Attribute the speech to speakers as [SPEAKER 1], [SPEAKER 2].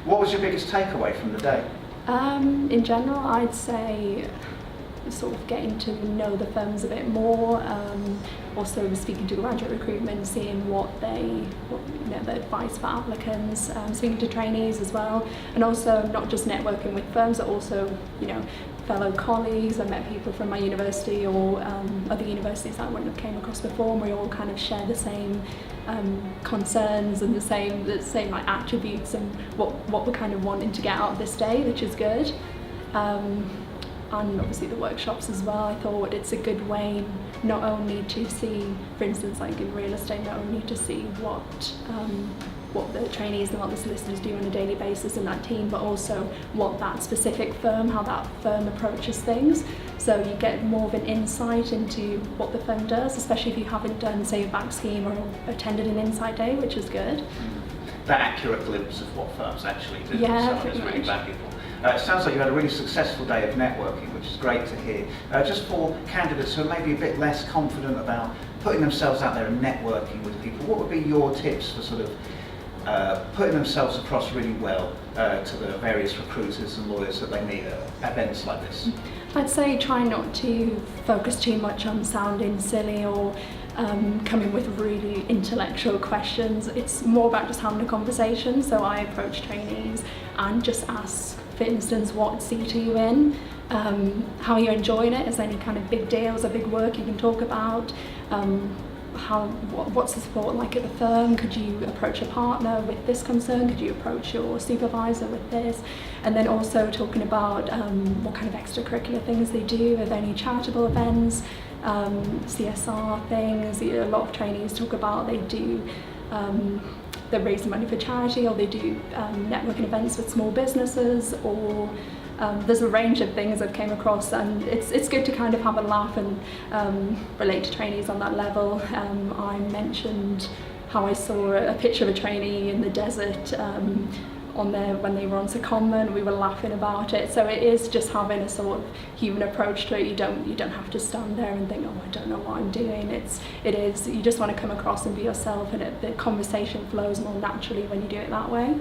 [SPEAKER 1] What was your biggest takeaway from the day?
[SPEAKER 2] In general, I'd say sort of getting to know the firms a bit more, also speaking to graduate recruitment, seeing what the advice for applicants, speaking to trainees as well, and also not just networking with firms, but also fellow colleagues. I met people from my university or other universities that I wouldn't have came across before, and we all kind of share the same concerns and the same like attributes and what we're kind of wanting to get out of this day, which is good. And obviously the workshops as well. I thought it's a good way not only to see, for instance, like in real estate, not only to see what the trainees and what the solicitors do on a daily basis in that team, but also what that specific firm, how that firm approaches things. So you get more of an insight into what the firm does, especially if you haven't done, say, a back scheme or attended an insight day, which is good.
[SPEAKER 1] That accurate glimpse of what firms actually do is really valuable. It sounds like you had a really successful day of networking, which is great to hear. Just for candidates who are maybe a bit less confident about putting themselves out there and networking with people, what would be your tips for sort of putting themselves across really well to the various recruiters and lawyers that they meet at events like this?
[SPEAKER 2] I'd say try not to focus too much on sounding silly or coming with really intellectual questions. It's more about just having a conversation. So I approach trainees and just ask, for instance, what seat are you in? How are you enjoying it? Is there any kind of big deals or big work you can talk about? What's the support like at the firm? Could you approach a partner with this concern? Could you approach your supervisor with this? And then also talking about what kind of extracurricular things they do. Are there any charitable events, CSR things? A lot of trainees talk about they do. They raise money for charity, or they do networking events with small businesses, or there's a range of things I've came across, and it's good to kind of have a laugh and relate to trainees on that level. I mentioned how I saw a picture of a trainee in the desert on there when they were on secondment. We were laughing about it. So it is just having a sort of human approach to it. You don't have to stand there and think, oh, I don't know what I'm doing. It is you just want to come across and be yourself, and the conversation flows more naturally when you do it that way.